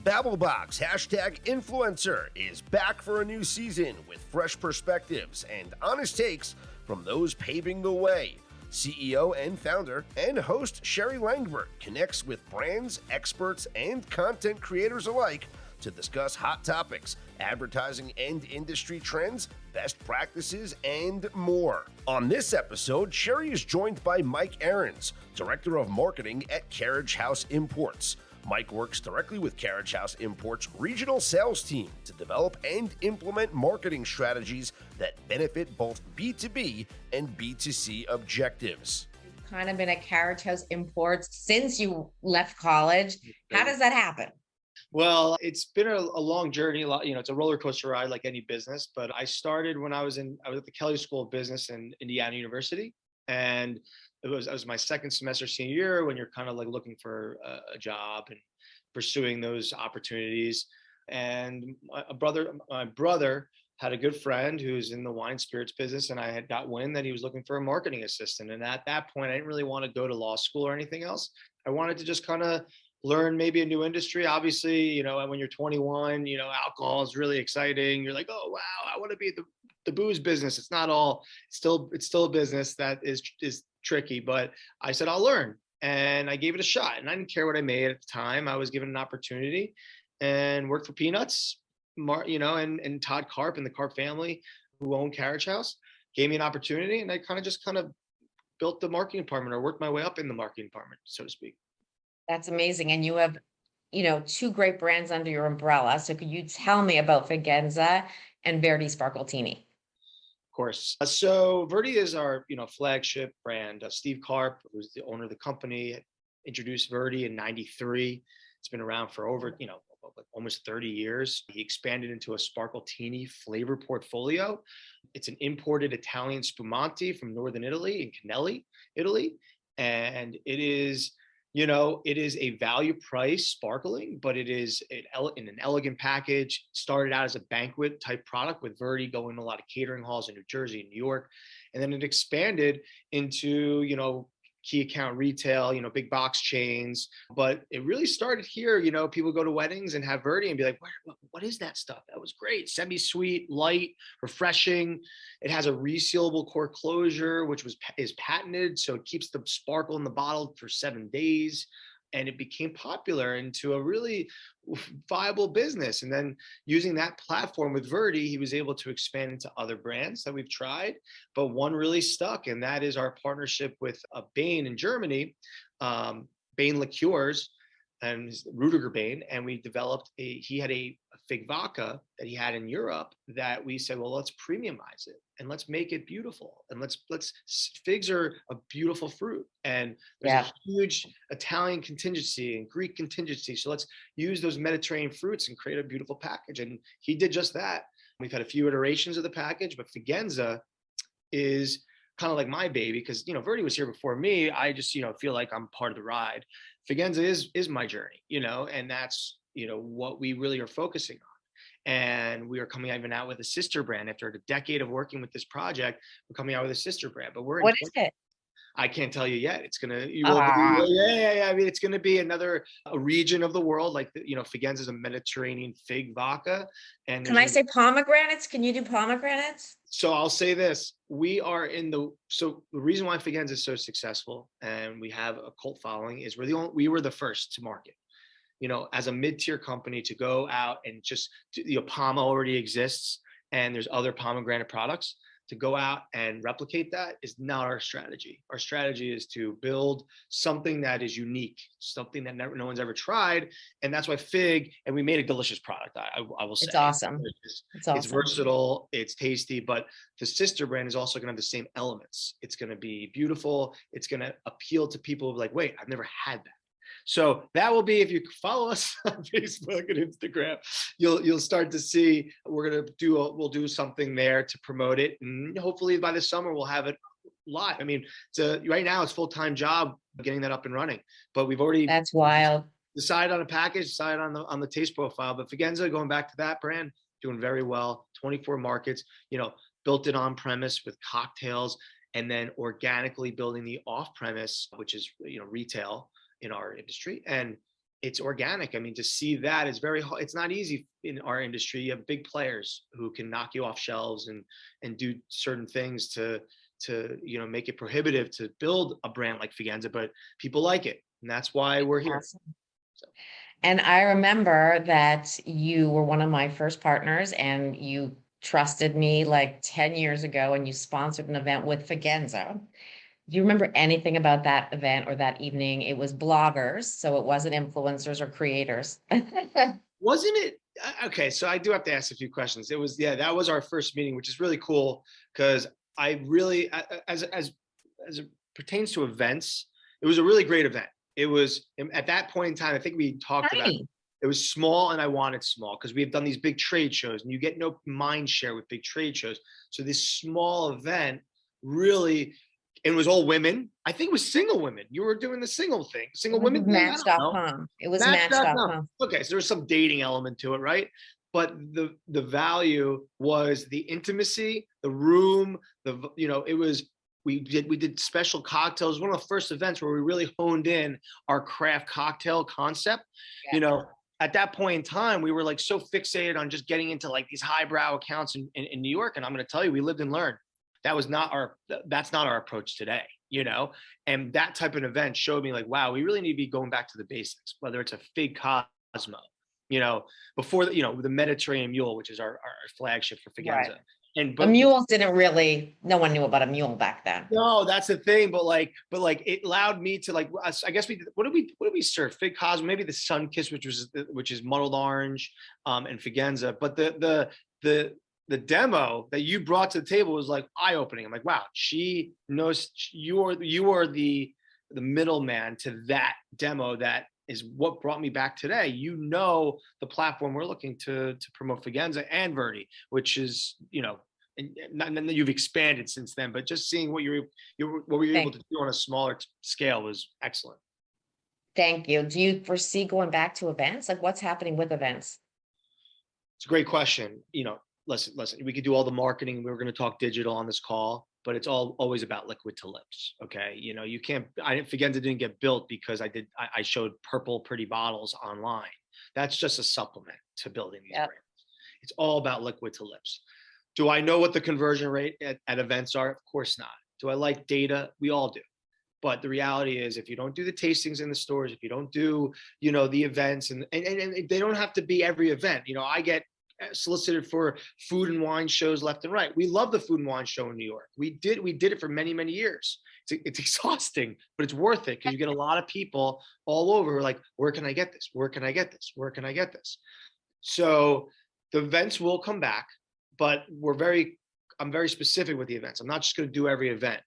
BabbleBoxx #influencer is back for a new season with fresh perspectives and honest takes from those paving the way. CEO and founder and host Sherri Langburt connects with brands, experts, and content creators alike to discuss hot topics, advertising and industry trends, best practices, and more. On this episode, Sherri is joined by Mike Arons, Director of Marketing at Carriage House Imports. Mike works directly with Carriage House Imports' regional sales team to develop and implement marketing strategies that benefit both B2B and B2C objectives. You've kind of been at Carriage House Imports since you left college. How does that happen? Well, it's been a long journey. It's a roller coaster ride like any business. But I started when I was at the Kelley School of Business in Indiana University, and it was my second semester senior year when you're kind of like looking for a job and pursuing those opportunities. And my brother had a good friend who's in the wine spirits business, and I had got wind that he was looking for a marketing assistant. And at that point, I didn't really want to go to law school or anything else. I wanted to just kind of learn maybe a new industry. Obviously, when you're 21, alcohol is really exciting. You're like, oh wow, I want to be the booze business. It's not all. It's still a business that is tricky. But I said I'll learn, and I gave it a shot. And I didn't care what I made at the time. I was given an opportunity, and worked for peanuts. And Todd Karp and the Karp family, who owned Carriage House, gave me an opportunity, and I kind of built the marketing department, or worked my way up in the marketing department, so to speak. That's amazing. And you have, two great brands under your umbrella. So could you tell me about Figenza and Verdi Sparkletini? Of course. So Verdi is our, flagship brand. Steve Karp, who's the owner of the company, introduced Verdi in '93. It's been around for over, almost 30 years. He expanded into a Sparkletini flavor portfolio. It's an imported Italian spumante from northern Italy, in Canelli, Italy. And it is a value price sparkling, but it is in an elegant package. Started out as a banquet type product, with Verdi going to a lot of catering halls in New Jersey and New York. And then it expanded into, key account retail, big box chains. But it really started here. People go to weddings and have Verdi and be like, what is that stuff? That was great. Semi-sweet, light, refreshing. It has a resealable cork closure, which is patented. So it keeps the sparkle in the bottle for 7 days. And it became popular into a really viable business. And then using that platform with Verdi, he was able to expand into other brands that we've tried, but one really stuck. And that is our partnership with Bain in Germany, Bain Liqueurs, and Rudiger Bain. And we developed he had a fig vodka that he had in Europe that we said, well, let's premiumize it and let's make it beautiful. And figs are a beautiful fruit. And there's a huge Italian contingency and Greek contingency. So let's use those Mediterranean fruits and create a beautiful package. And he did just that. We've had a few iterations of the package, but Figenza is kind of like my baby, because Verdi was here before me. I just feel like I'm part of the ride. Figenza is my journey, and that's what we really are focusing on. And we are coming even out with a sister brand after a decade of working with this project. We're coming out with a sister brand, but what is it? I can't tell you yet. It's gonna, I mean, it's gonna be a region of the world. Like Figenza is a Mediterranean fig vodka. And can I say pomegranates? Can you do pomegranates? So I'll say this: so the reason why Figenza is so successful and we have a cult following is we were the first to market. As a mid-tier company, to go out and just Palma already exists, and there's other pomegranate products. To go out and replicate that is not our strategy. Our strategy is to build something that is unique, something that no one's ever tried. And that's why fig, and we made a delicious product, I will say. It's awesome. It's versatile, it's tasty, but the sister brand is also gonna have the same elements. It's gonna be beautiful. It's gonna appeal to people like, wait, I've never had that. So that will be, if you follow us on Facebook and Instagram, you'll start to see we'll do something there to promote it, and hopefully by the summer we'll have it live. I mean, right now it's full-time job getting that up and running, but we've already that's wild. Decided on a package, decided on the taste profile. But Figenza, going back to that brand, doing very well. 24 markets, built it on premise with cocktails, and then organically building the off premise, which is retail in our industry. And it's organic. I mean, to see that is very hard. It's not easy in our industry. You have big players who can knock you off shelves and do certain things to make it prohibitive to build a brand like Figenza, but people like it, and that's why we're here. Awesome. And I remember that you were one of my first partners, and you trusted me like 10 years ago, and you sponsored an event with Figenza. Do you remember anything about that event or that evening? It was bloggers, so it wasn't influencers or creators. Wasn't it? Okay, so I do have to ask a few questions. It was, yeah, that was our first meeting, which is really cool because I really, as it pertains to events, it was a really great event. It was, at that point in time, I think we talked about it. It was small, and I wanted small because we have done these big trade shows, and you get no mind share with big trade shows. So this small event really, and it was all women. I think it was single women. You were doing the single thing, single women. Match.com. It was Match.com. Okay, so there's some dating element to it, right? But the value was the intimacy, the room, it was, we did special cocktails. One of the first events where we really honed in our craft cocktail concept. Yeah. At that point in time, we were like so fixated on just getting into like these highbrow accounts in New York. And I'm going to tell you, we lived and learned. That's not our approach today, and that type of event showed me like, wow, we really need to be going back to the basics, whether it's a Fig Cosmo, before the Mediterranean Mule, which is our flagship for Figenza. Right. But mules no one knew about a mule back then. No, that's the thing. But it allowed me to I guess what did we serve? Fig Cosmo, maybe the Sun-Kissed, which is muddled orange, and Figenza. But the demo that you brought to the table was like eye-opening. I'm like, wow, she knows you are the middleman to that demo. That is what brought me back today. The platform we're looking to promote Figenza and Verdi, which is, and you've expanded since then, but just seeing what you were able to do on a smaller scale was excellent. Thank you. Do you foresee going back to events? Like, what's happening with events? It's a great question. Listen, we could do all the marketing. We were going to talk digital on this call, but it's always about liquid to lips. Okay. You can't, Figenza didn't get built because I showed purple pretty bottles online. That's just a supplement to building these brands. It's all about liquid to lips. Do I know what the conversion rate at events are? Of course not. Do I like data? We all do. But the reality is, if you don't do the tastings in the stores, if you don't do, the events, and they don't have to be every event. I get solicited for food and wine shows left and right. We love the food and wine show in New York. We did it for many, many years. It's exhausting, but it's worth it because you get a lot of people all over who are like, where can I get this? Where can I get this? Where can I get this? So the events will come back, but I'm very specific with the events. I'm not just going to do every event.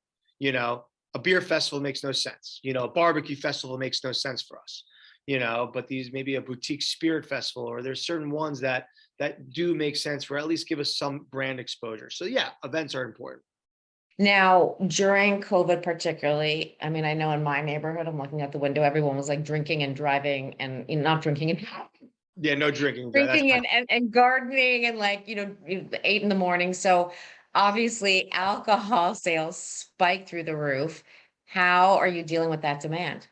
A beer festival makes no sense. A barbecue festival makes no sense for us. But these maybe a boutique spirit festival, or there's certain ones that do make sense for at least give us some brand exposure. So yeah, events are important. Now, during COVID particularly, I mean, I know in my neighborhood, I'm looking out the window, everyone was like drinking and driving and not drinking and yeah, no drinking. Drinking and gardening and 8 a.m. So obviously alcohol sales spiked through the roof. How are you dealing with that demand?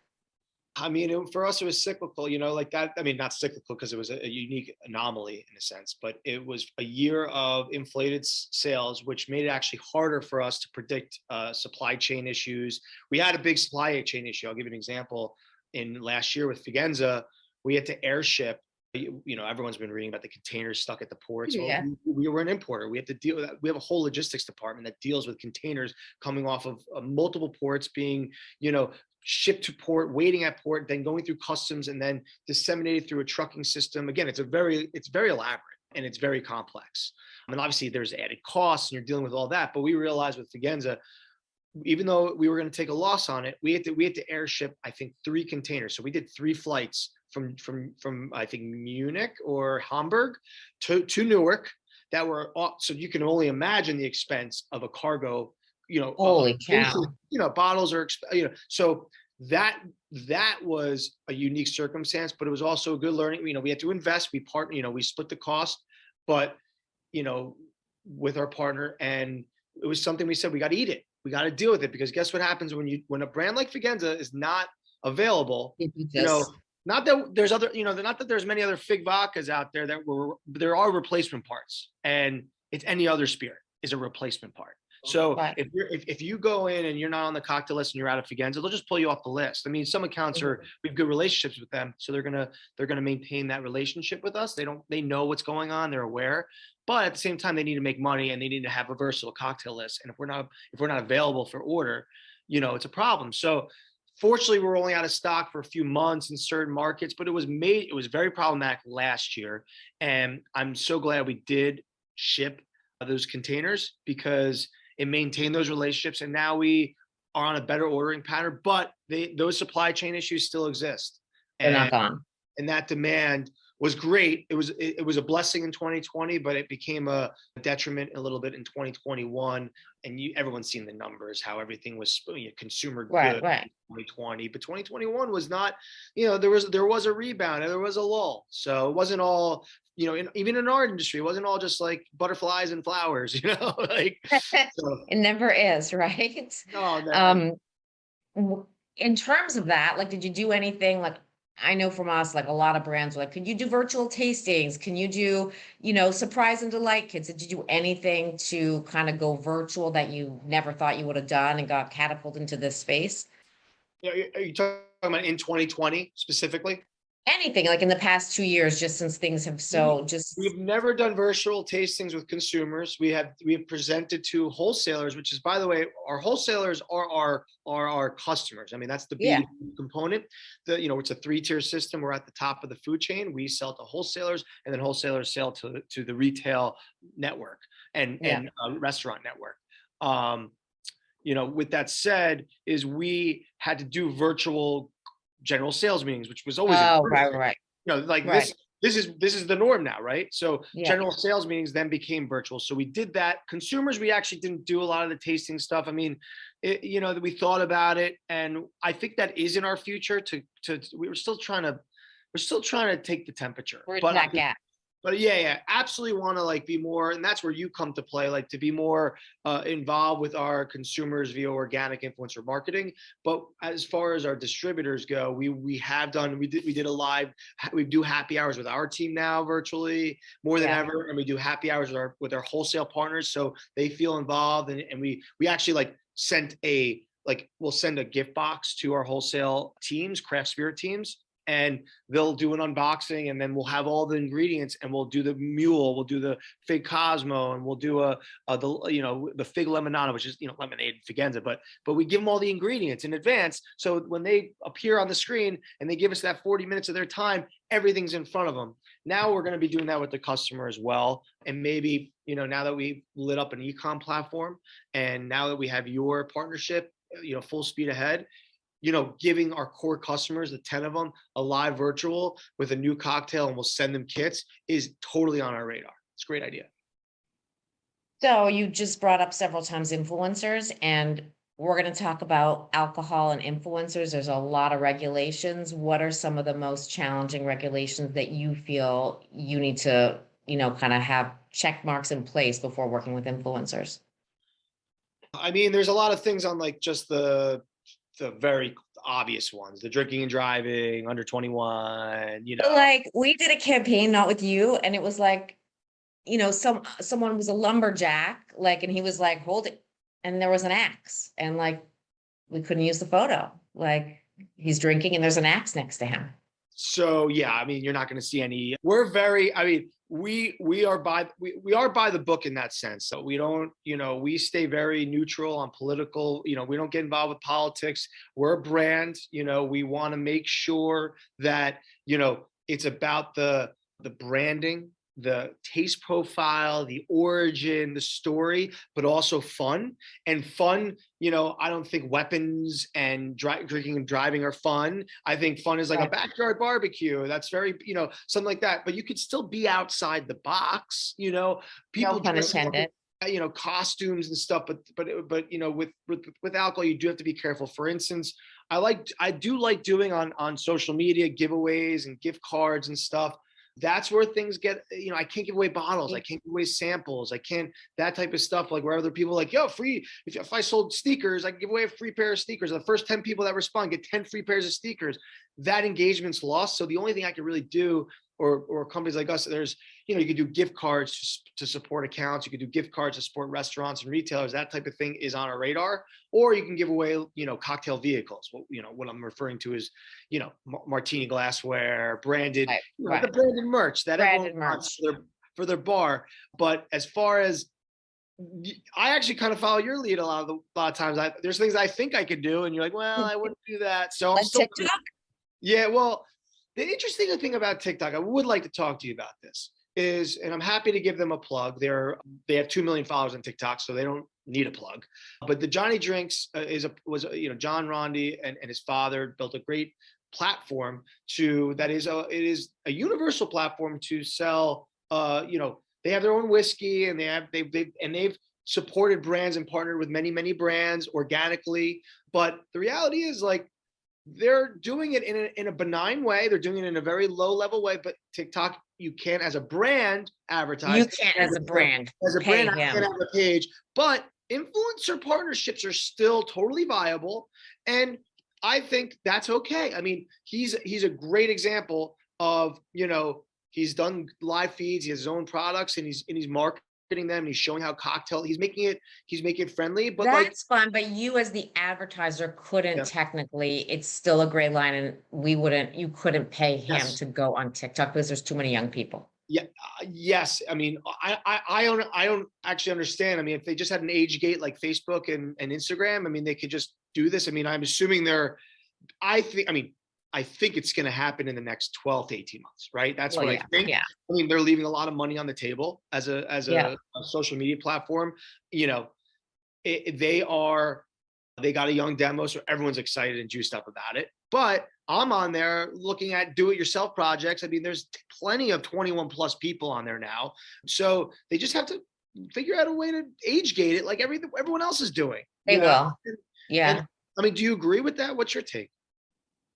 I mean, for us, it was cyclical, like that. I mean, not cyclical because it was a unique anomaly in a sense, but it was a year of inflated sales, which made it actually harder for us to predict supply chain issues. We had a big supply chain issue. I'll give you an example. In last year with Figenza, we had to airship. Everyone's been reading about the containers stuck at the ports. Yeah. Well, we were an importer. We have to deal with that. We have a whole logistics department that deals with containers coming off of multiple ports being, shipped to port, waiting at port, then going through customs and then disseminated through a trucking system. Again, it's very elaborate and it's very complex. I mean, obviously there's added costs and you're dealing with all that, but we realized with Figenza, even though we were going to take a loss on it, we had to airship, I think, 3 containers. So we did 3 flights from I think Munich or Hamburg to Newark that were, so you can only imagine the expense of a cargo, holy cow, bottles are, so that was a unique circumstance, but it was also a good learning. We had to invest, we split the cost, but, with our partner, and it was something we said, we got to eat it. We got to deal with it, because guess what happens when a brand like Figenza is not available, Not that there's other, not that there's many other fig vodkas out there there are replacement parts, and it's any other spirit is a replacement part. So Right. if you go in and you're not on the cocktail list and you're out of Figenza, they'll just pull you off the list. I mean, some accounts we have good relationships with them, so they're gonna maintain that relationship with us. They know what's going on, they're aware, but at the same time, they need to make money and they need to have a versatile cocktail list. And if we're not available for order, it's a problem. So fortunately, we're only out of stock for a few months in certain markets, but it was very problematic last year, and I'm so glad we did ship those containers because it maintained those relationships, and now we are on a better ordering pattern. But those supply chain issues still exist, They're not gone. and that demand was great. It was a blessing in 2020, but it became a detriment a little bit in 2021. And everyone's seen the numbers, how everything was consumer good Right. in 2020, but 2021 was not. There was a rebound and there was a lull. So it wasn't all. Even in our industry, it wasn't all just like butterflies and flowers. Like so, It never is, right? no. In terms of that, like, did you do anything like? I know from us, like a lot of brands were like, could you do virtual tastings? Can you do, surprise and delight kits? Did you do anything to kind of go virtual that you never thought you would have done and got catapulted into this space? Are you talking about in 2020 specifically? Anything like in the past 2 years, just since things have We've never done virtual tastings with consumers. We have presented to wholesalers, which is, by the way, our wholesalers are our customers. I mean, that's the B2B component. It's a 3-tier system. We're at the top of the food chain. We sell to wholesalers, and then wholesalers sell to the retail network and restaurant network. With that said, is we had to do virtual general sales meetings, which was always right. This is the norm now, right? So general sales meetings then became virtual. So we did that. Consumers, we actually didn't do a lot of the tasting stuff. I mean, we thought about it, and I think that is in our future. We're still trying to take the temperature. But absolutely want to be more, and that's where you come to play, to be more involved with our consumers via organic influencer marketing. But as far as our distributors go, we did a live, we do happy hours with our team now virtually more than ever, and we do happy hours with our wholesale partners, so they feel involved, and we actually we'll send a gift box to our wholesale teams, craft spirit teams, and they'll do an unboxing, and then we'll have all the ingredients, and we'll do the mule, we'll do the fig Cosmo, and we'll do the fig lemonade, which is lemonade Figenza, but we give them all the ingredients in advance, so when they appear on the screen and they give us that 40 minutes of their time, everything's in front of them. Now we're going to be doing that with the customer as well, and maybe now that we've lit up an e-com platform, and now that we have your partnership, full speed ahead, giving our core customers, the 10 of them, a live virtual with a new cocktail, and we'll send them kits, is totally on our radar. It's a great idea. So you just brought up several times influencers, and we're going to talk about alcohol and influencers. There's a lot of regulations. What are some of the most challenging regulations that you feel you need to, kind of have check marks in place before working with influencers? I mean, there's a lot of things on just the very obvious ones, the drinking and driving, under 21, we did a campaign, not with you, and it was someone was a lumberjack, and he was hold it, and there was an axe, and we couldn't use the photo, he's drinking and there's an axe next to him. So I mean, you're not going to see any. We are by the book in that sense. So we don't, we stay very neutral on political. We don't get involved with politics. We're a brand. We want to make sure that it's about the branding, the taste profile, the origin, the story, but also fun. And fun, I don't think weapons and drinking and driving are fun. I think fun is a backyard barbecue. That's very, something like that. But you could still be outside the box, people No pun intended. Costumes and stuff, but with alcohol, you do have to be careful. For instance, I do like doing on social media giveaways and gift cards and stuff. That's where things get, I can't give away bottles. I can't give away samples. I can't, that type of stuff, where other people free, if I sold sneakers, I can give away a free pair of sneakers. The first 10 people that respond get 10 free pairs of sneakers. that engagement's lost. So the only thing I can really do, or companies like us, there's, you could do gift cards to support accounts. You could do gift cards to support restaurants and retailers. That type of thing is on our radar. Or you can give away, cocktail vehicles. What I'm referring to is, martini glassware, branded, Right. the branded merch that Branded everyone wants merch. for their bar. But as far as, I actually kind of follow your lead a lot of times. There's things I think I could do, and you're like, well, I wouldn't do that. So I'm Like still, TikTok? yeah. Well, the interesting thing about TikTok, I would like to talk to you about this, is, and I'm happy to give them a plug. They have 2 million followers on TikTok, so they don't need a plug. But the Johnny Drinks was John Rondi and his father built a great platform it is a universal platform to sell. They have their own whiskey, and they've supported brands and partnered with many brands organically. But the reality is, like, they're doing it in a benign way. They're doing it in a very low level way. But TikTok, you can, as a brand, advertise. You can't, as a brand, pay I him. can have a page. But influencer partnerships are still totally viable, and I think that's okay. I mean, he's a great example of, he's done live feeds. He has his own products, and he's marketing them. And he's showing how he's making it friendly. But That's fun, but you as the advertiser couldn't technically, it's still a gray line, and you couldn't pay him to go on TikTok because there's too many young people. Yeah. Yes. I mean, I don't actually understand. I mean, if they just had an age gate like Facebook and Instagram, I mean, they could just do this. I mean, I'm assuming I think it's going to happen in the next 12 to 18 months, right? That's what I think. Yeah. I mean, they're leaving a lot of money on the table as a social media platform. They got a young demo, so everyone's excited and juiced up about it. But I'm on there looking at do-it-yourself projects. I mean, there's plenty of 21 plus people on there now. So they just have to figure out a way to age gate it like everyone else is doing. They will. Yeah. And, I mean, do you agree with that? What's your take?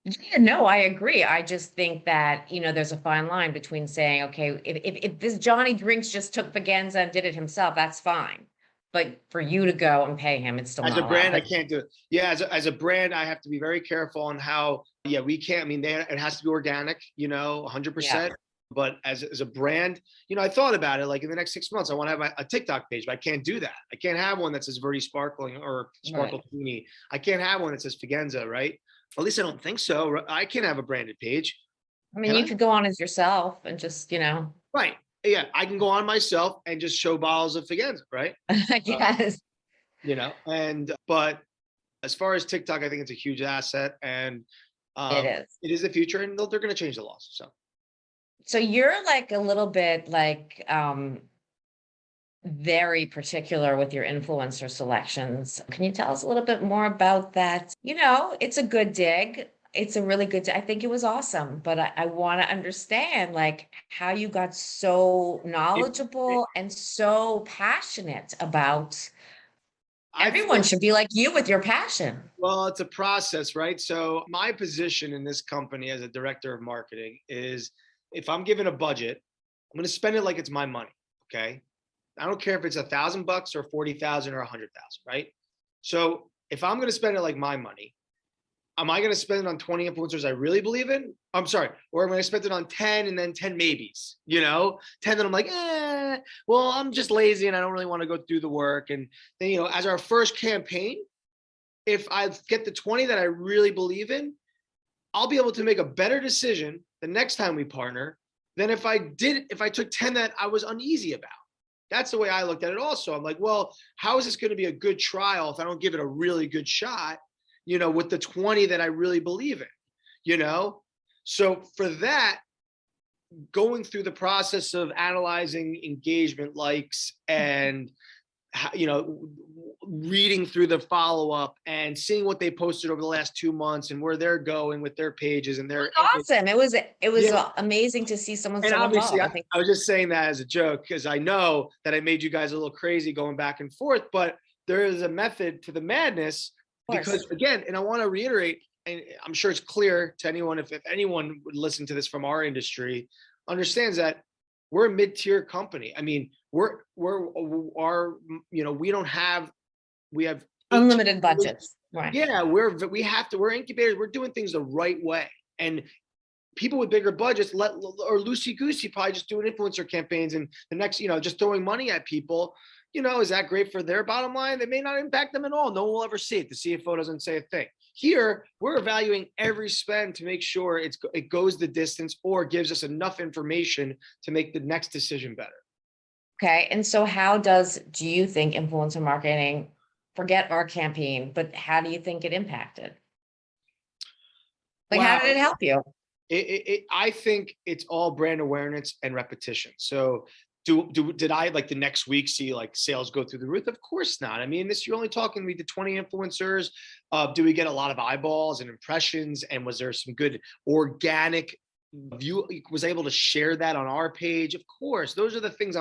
Yeah, no, I agree. I just think that, there's a fine line between saying, okay, if this Johnny Drinks just took Vaganza and did it himself, that's fine. But for you to go and pay him, it's still as not a brand, allowed. I can't do it. Yeah, as a brand, I have to be very careful on how. Yeah, we can't. I mean, it has to be organic, 100%. But as a brand, I thought about it. Like, in the next 6 months, I want to have a TikTok page, but I can't do that. I can't have one that says Verdi Sparkling or Sparkle Teeny. I can't have one that says Figenza, right? At least I don't think so. I can't have a branded page. I mean, you could go on as yourself and just, Right. Yeah, I can go on myself and just show bottles of Figenza, right? Yes. But as far as TikTok, I think it's a huge asset, and it is the future, and they're going to change the laws. So you're like a little bit like very particular with your influencer selections. Can you tell us a little bit more about that? It's a good dig. It's a really good, I think it was awesome, but I want to understand like how you got so knowledgeable and so passionate about. Everyone should be like you with your passion. Well, it's a process, right? So my position in this company as a director of marketing is, if I'm given a budget, I'm going to spend it like it's my money. Okay. I don't care if it's $1,000 or 40,000 or 100,000, right? So if I'm going to spend it like my money, am I going to spend it on 20 influencers I really believe in? I'm sorry. Or am I going to spend it on 10 and then 10 maybes, 10 that I'm like, well, I'm just lazy and I don't really want to go do the work. And then, as our first campaign, if I get the 20 that I really believe in, I'll be able to make a better decision the next time we partner than if I took 10 that I was uneasy about. That's the way I looked at it also. I'm like, well, how is this going to be a good trial if I don't give it a really good shot, with the 20 that I really believe in, So for that, going through the process of analyzing engagement likes and, reading through the follow-up and seeing what they posted over the last 2 months and where they're going with their pages and their awesome. It was amazing to see someone. And so obviously, involved. I was just saying that as a joke because I know that I made you guys a little crazy going back and forth, but there is a method to the madness because, again, and I want to reiterate, and I'm sure it's clear to anyone, if anyone would listen to this from our industry, understands that we're a mid-tier company. I mean, we have unlimited budgets. Right. Yeah, we're incubators. We're doing things the right way. And people with bigger budgets or loosey-goosey probably just doing influencer campaigns and the next, just throwing money at people. Is that great for their bottom line? They may not impact them at all. No one will ever see it. The CFO doesn't say a thing. Here, we're evaluating every spend to make sure it goes the distance or gives us enough information to make the next decision better. Okay. And so do you think influencer marketing, forget our campaign, but how do you think it impacted? Like, Wow. how did it help you? I think it's all brand awareness and repetition. So did I like the next week see like sales go through the roof? Of course not. I mean, you're only talking, we did 20 influencers. Do we get a lot of eyeballs and impressions? And was there some good organic view? Was able to share that on our page? Of course, those are the things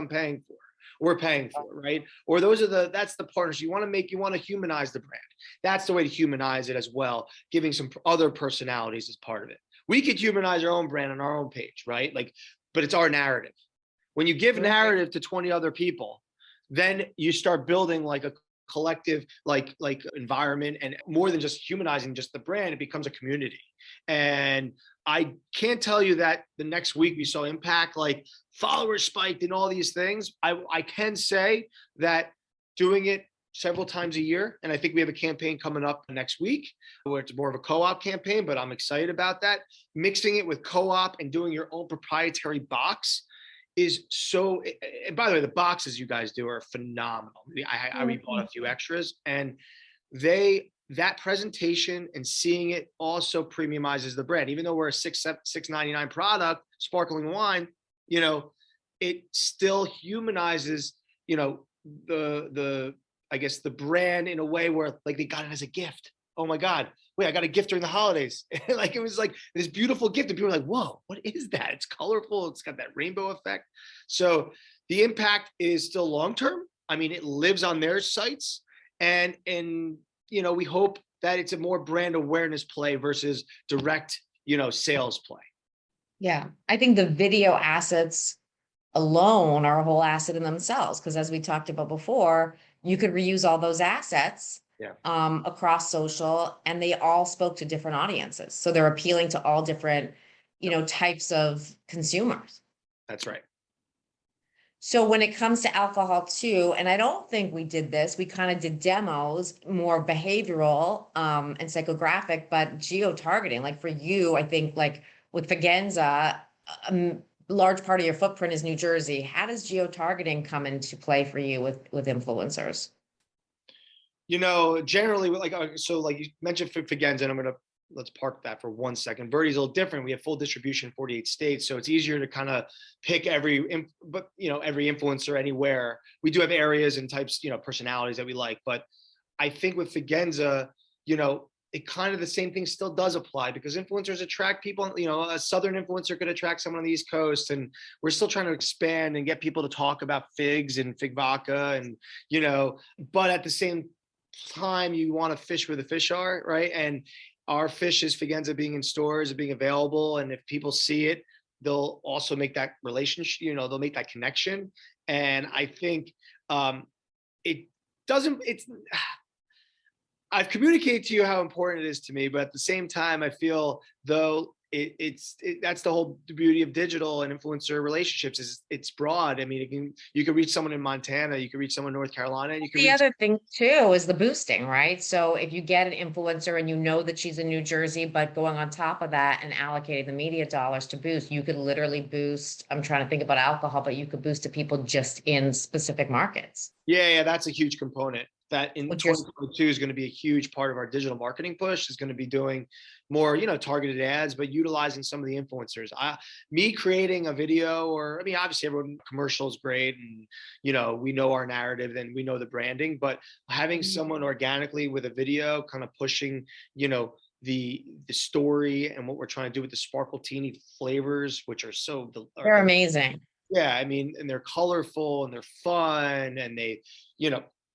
we're paying for, right? Or that's the partners you want to humanize the brand. That's the way to humanize it as well, giving some other personalities as part of it. We could humanize our own brand on our own page, right? But it's our narrative. When you give narrative to 20 other people, then you start building like a collective, like environment, and more than just humanizing just the brand, it becomes a community. And I can't tell you that the next week we saw impact, like followers spiked and all these things. I can say that doing it several times a year, and I think we have a campaign coming up next week where it's more of a co-op campaign, but I'm excited about that. Mixing it with co-op and doing your own proprietary box is so, and by the way, the boxes you guys do are phenomenal. I rebought a few extras, and that presentation and seeing it also premiumizes the brand. Even though we're a $6.99 product, sparkling wine, it still humanizes, the I guess the brand in a way where like they got it as a gift. Oh my God, wait, I got a gift during the holidays. Like it was like this beautiful gift, and people were like, whoa, what is that? It's colorful. It's got that rainbow effect. So the impact is still long-term. I mean, it lives on their sites, and we hope that it's a more brand awareness play versus direct, sales play. Yeah. I think the video assets alone are a whole asset in themselves. Because as we talked about before, you could reuse all those assets across social, and they all spoke to different audiences. So they're appealing to all different, types of consumers. That's right. So when it comes to alcohol too, and I don't think we did this, we kind of did demos, more behavioral and psychographic, but geo-targeting. Like for you, I think like with Figenza, a large part of your footprint is New Jersey. How does geo-targeting come into play for you with influencers? Generally, like you mentioned Figenza, and let's park that for 1 second. Verdi's a little different. We have full distribution in 48 states, so it's easier to kind of pick every influencer anywhere. We do have areas and types, personalities that we like, but I think with Figenza, it kind of the same thing still does apply, because influencers attract people. A Southern influencer could attract someone on the East Coast, and we're still trying to expand and get people to talk about figs and fig vodka, and but at the same time, you want to fish where the fish are, right? And our fish is Figenza being in stores and being available, and if people see it, they'll also make that relationship. They'll make that connection. And I think I've communicated to you how important it is to me, but at the same time, I feel though that's the whole beauty of digital and influencer relationships is it's broad. I mean, you can reach someone in Montana, you can reach someone in North Carolina, and you can. The other thing too is the boosting, right? So if you get an influencer and that she's in New Jersey, but going on top of that and allocating the media dollars to boost, you could literally boost. I'm trying to think about alcohol, but you could boost to people just in specific markets. Yeah, that's a huge component. That in 2022 is going to be a huge part of our digital marketing push, is going to be doing more, targeted ads, but utilizing some of the influencers. Me creating a video, obviously everyone commercial is great, and we know our narrative and we know the branding, but having someone organically with a video kind of pushing, the story and what we're trying to do with the Sparkletini flavors, which are they're amazing. Yeah, and they're colorful and they're fun, and they,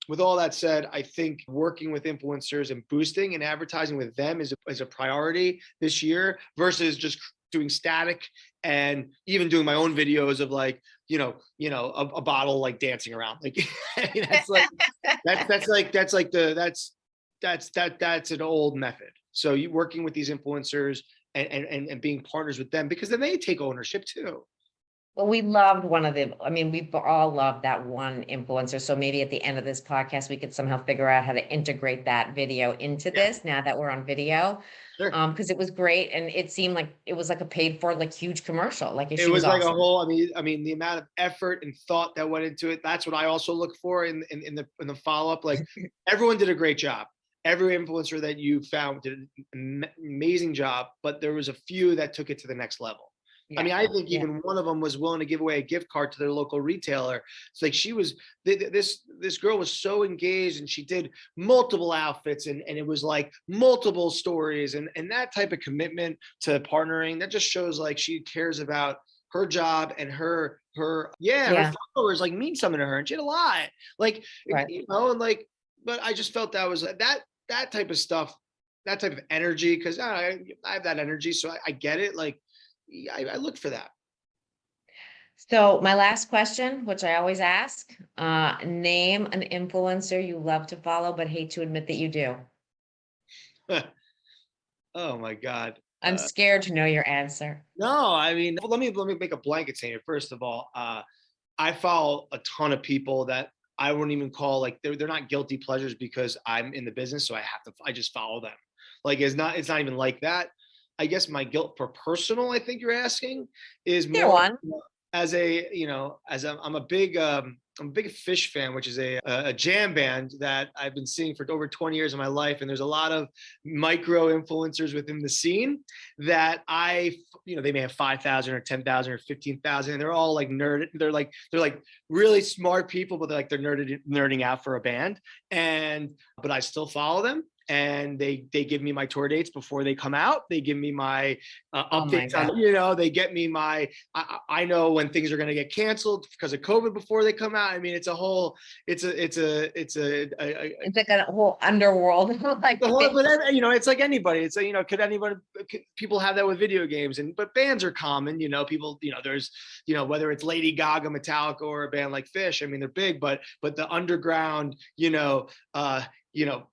with all that said, I think working with influencers and boosting and advertising with them is a priority this year versus just doing static and even doing my own videos of like, a bottle like dancing around. Like that's an old method. So you working with these influencers and being partners with them, because then they take ownership too. Well, we loved we've all loved that one influencer. So maybe at the end of this podcast, we could somehow figure out how to integrate that video into Yeah, this now that we're on video. sure. Because it was great. And it seemed like it was like a paid for, like, huge commercial. Like, It she was was like a awesome. whole, I mean, the amount of effort and thought that went into it. That's what I also look for in the follow-up. Like, everyone did a great job. Every influencer that you found did an amazing job, but there was a few that took it to the next level. I mean, I think Yeah. even one of them was willing to give away a gift card to their local retailer. It's like, she was, this girl was so engaged, and she did multiple outfits, and it was like multiple stories, and that type of commitment to partnering, that just shows like she cares about her job, and her Yeah. followers like mean something to her, and she had a lot, like, Right. and like, but I just felt that was that type of stuff, that type of energy, because I have that energy, so I get it. Like, I look for that. So my last question, which I always ask, name an influencer you love to follow, but hate to admit that you do. Oh my God. I'm scared to know your answer. No, I mean, let me make a blanket statement. First of all, I follow a ton of people that I wouldn't even call, like, they're not guilty pleasures because I'm in the business, so I just follow them. Like, it's not even like that. I guess my guilt for personal, I think you're asking, is Either more, one. as I'm a big Fish fan, which is a jam band that I've been seeing for over 20 years of my life. And there's a lot of micro influencers within the scene that they may have 5,000 or 10,000 or 15,000. And they're all like nerd. They're like really smart people, but they're nerding out for a band. But I still follow them. And they give me my tour dates before they come out. They give me my updates on, they get me I know when things are going to get canceled because of COVID before they come out. I mean, it's like a whole underworld. Like, it's like anybody. It's like, people have that with video games, but bands are common, people, there's, whether it's Lady Gaga, Metallica, or a band like Fish. I mean, they're big, but the underground,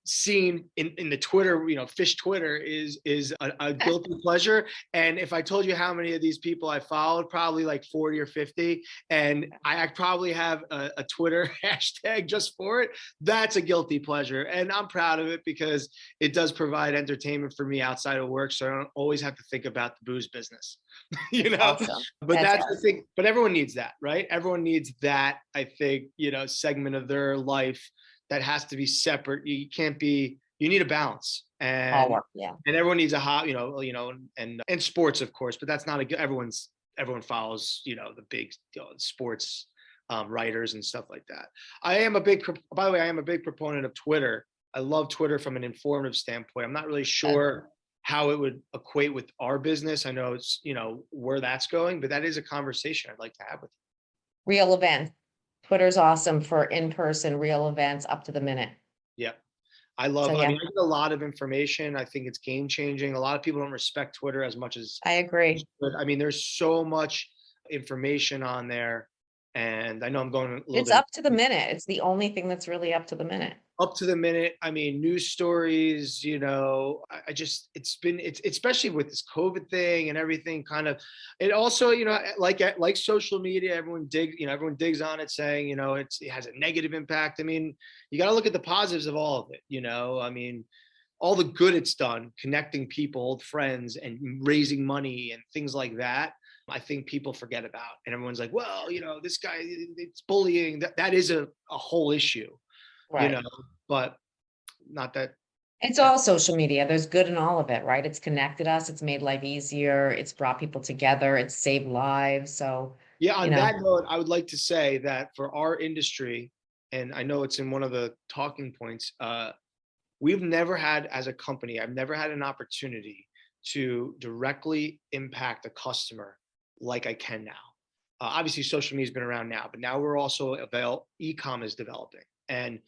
scene in the Twitter, Fish Twitter is a guilty pleasure. And if I told you how many of these people I followed, probably like 40 or 50, and I probably have a Twitter hashtag just for it, that's a guilty pleasure. And I'm proud of it because it does provide entertainment for me outside of work. So I don't always have to think about the booze business, awesome. But that's the thing. But everyone needs that, right? Everyone needs that, I think, segment of their life that has to be separate. You need a balance, and everyone needs a hot, and sports, of course, but that's not everyone follows, the big sports writers and stuff like that. By the way, I am a big proponent of Twitter. I love Twitter from an informative standpoint. I'm not really sure how it would equate with our business. I know it's, where that's going, but that is a conversation I'd like to have with you. Real events. Twitter's awesome for in-person real events, up to the minute. Yeah. I mean, I get a lot of information. I think it's game changing. A lot of people don't respect Twitter as much as I agree. I mean, there's so much information on there, and I know I'm going a little It's bit up to the minute. It's the only thing that's really up to the minute. Up to the minute. I mean, news stories, it's especially with this COVID thing and everything kind of, it also, like social media, everyone digs on it saying, it has a negative impact. I mean, you got to look at the positives of all of it. I mean, all the good it's done, connecting people, old friends, and raising money and things like that, I think people forget about. And everyone's like, well, this guy, it's bullying. That is a whole issue. Right. But not that. It's all social media. There's good in all of it, right? It's connected us. It's made life easier. It's brought people together. It's saved lives. So, on that note, I would like to say that for our industry, and I know it's in one of the talking points, we've never had, as a company, I've never had an opportunity to directly impact a customer like I can now. Obviously, social media has been around now, but now we're also e-com is developing. And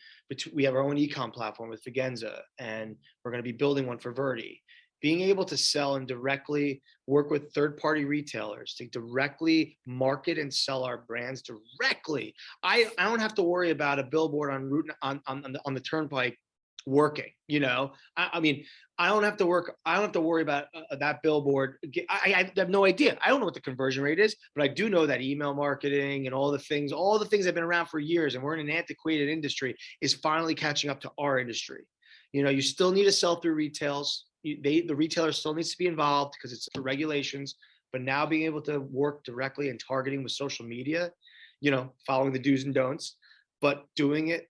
we have our own e-com platform with Figenza, and we're going to be building one for Verdi. Being able to sell and directly work with third-party retailers to directly market and sell our brands directly. I don't have to worry about a billboard on the turnpike working. I mean, I don't have to worry about that billboard. I have no idea. I don't know what the conversion rate is, but I do know that email marketing and all the things that have been around for years, and we're in an antiquated industry, is finally catching up to our industry. You still need to sell through retails. The retailer still needs to be involved because it's the regulations, but now being able to work directly and targeting with social media, following the do's and don'ts, but doing it.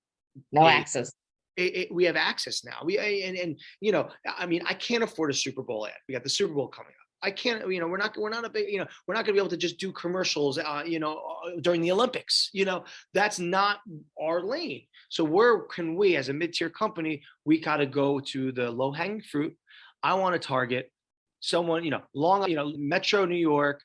No access. We have access now. I mean, I can't afford a Super Bowl ad. We got the Super Bowl coming up. I can't, we're not a big, we're not gonna be able to just do commercials, during the Olympics. That's not our lane. So where can we, as a mid-tier company, we gotta go to the low-hanging fruit. I want to target someone, Metro New York,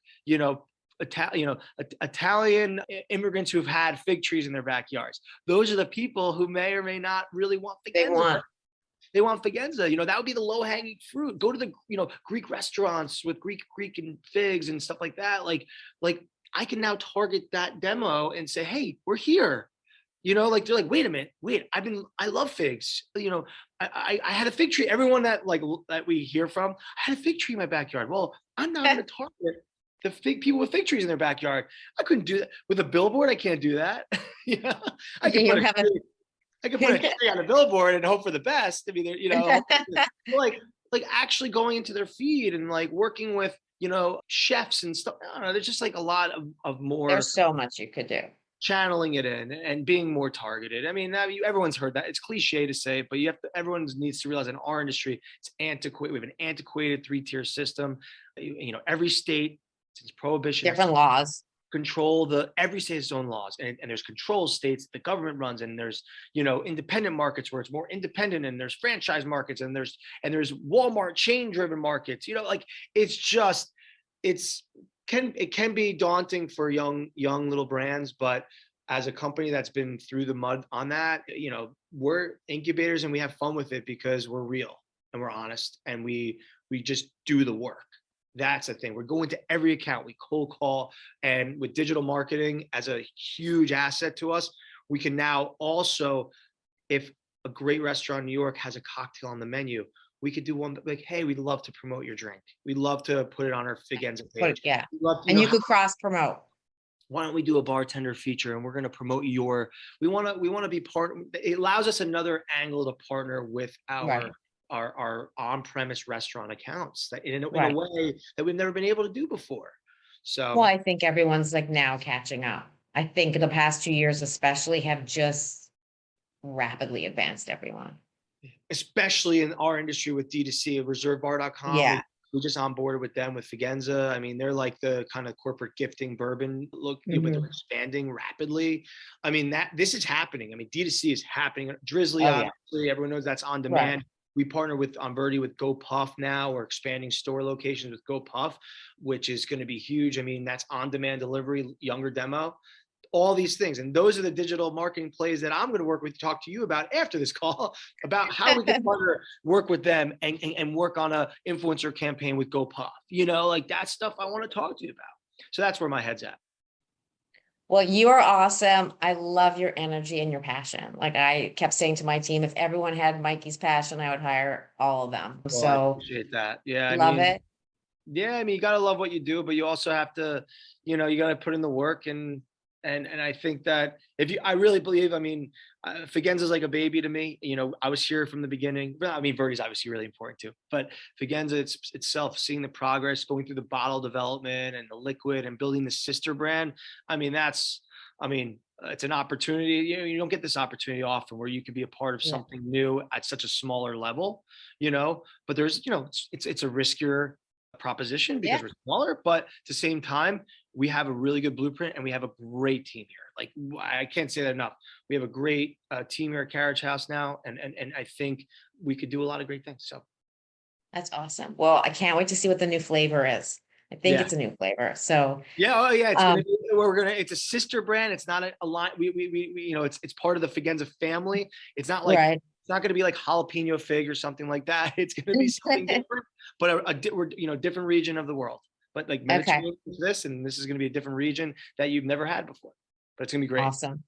Italian immigrants who've had fig trees in their backyards. Those are the people who may or may not really want figenza. They want figenza. That would be the low hanging fruit. Go to the, Greek restaurants with Greek and figs and stuff like that. Like I can now target that demo and say, hey, we're here. They're like, wait a minute, I love figs. I had a fig tree. Everyone that we hear from, I had a fig tree in my backyard. Well, I'm now going to target the people with fig trees in their backyard. I couldn't do that with a billboard. I can't do that. I can put a tree on a billboard and hope for the best. I mean, like actually going into their feed and working with, chefs and stuff. I don't know. There's just a lot of more. There's so much you could do. Channeling it in and being more targeted. I mean, everyone's heard that. It's cliche to say, but everyone needs to realize in our industry, it's antiquated. We have an antiquated 3-tier system. Every state, since prohibition, different laws control every state has its own laws, and there's control states the government runs, and there's independent markets where it's more independent, and there's franchise markets, and there's Walmart chain driven markets. It can be daunting for young little brands, but as a company that's been through the mud on that, we're incubators and we have fun with it because we're real and we're honest and we just do the work. That's the thing. We're going to every account. We cold call, and with digital marketing as a huge asset to us, we can now also, if a great restaurant in New York has a cocktail on the menu, we could do one like, hey, we'd love to promote your drink. We'd love to put it on our figenza page. Yeah. And you could cross promote. Why don't we do a bartender feature and we're going to promote we want to be part. It allows us another angle to partner with our on-premise restaurant accounts that in a way that we've never been able to do before. So, well, I think everyone's now catching up. I think the past 2 years especially have just rapidly advanced everyone. Especially in our industry with D2C, reservebar.com. Yeah. We just onboarded with them with Figenza. I mean, they're like the kind of corporate gifting bourbon look, but they're expanding rapidly. I mean, this is happening. I mean, D2C is happening. Drizzly, obviously, everyone knows that's on demand. Right. We partner on Verdi with GoPuff now. We're expanding store locations with GoPuff, which is going to be huge. I mean, that's on-demand delivery, younger demo. All these things. And those are the digital marketing plays that I'm going to talk to you about after this call, about how we can work with them and work on a influencer campaign with GoPuff. That stuff I want to talk to you about. So that's where my head's at. Well, you are awesome. I love your energy and your passion. I kept saying to my team, if everyone had Mikey's passion, I would hire all of them. Well, so I appreciate that. Yeah. Love it. Yeah. I mean, you got to love what you do, but you also have to, you got to put in the work and I think that I really believe, I mean, Figenza is like a baby to me. I was here from the beginning. I mean, Verdi's obviously really important too, but Figenza itself, seeing the progress, going through the bottle development and the liquid and building the sister brand. I mean, it's an opportunity. You don't get this opportunity often where you can be a part of something new at such a smaller level, but there's, it's a riskier proposition because we're smaller, but at the same time, we have a really good blueprint and we have a great team here. I can't say that enough. We have a great team here at Carriage House now. And I think we could do a lot of great things. So that's awesome. Well, I can't wait to see what the new flavor is. I think it's a new flavor. So it's a sister brand. It's not a line. It's part of the Figenza family. It's not like, it's not going to be like jalapeno fig or something like that. It's going to be something different, but we're different region of the world. But Mediterranean is this, and this is going to be a different region that you've never had before. But it's going to be great. Awesome.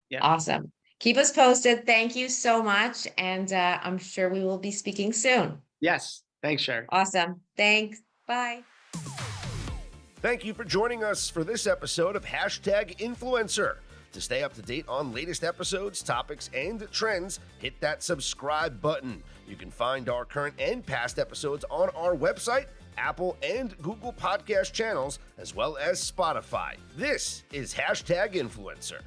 Yeah. Awesome. Keep us posted. Thank you so much. And I'm sure we will be speaking soon. Yes. Thanks, Sherri. Awesome. Thanks. Bye. Thank you for joining us for this episode of #Influencer. To stay up to date on latest episodes, topics, and trends, hit that subscribe button. You can find our current and past episodes on our website, Apple and Google podcast channels, as well as Spotify. This is #Influencer.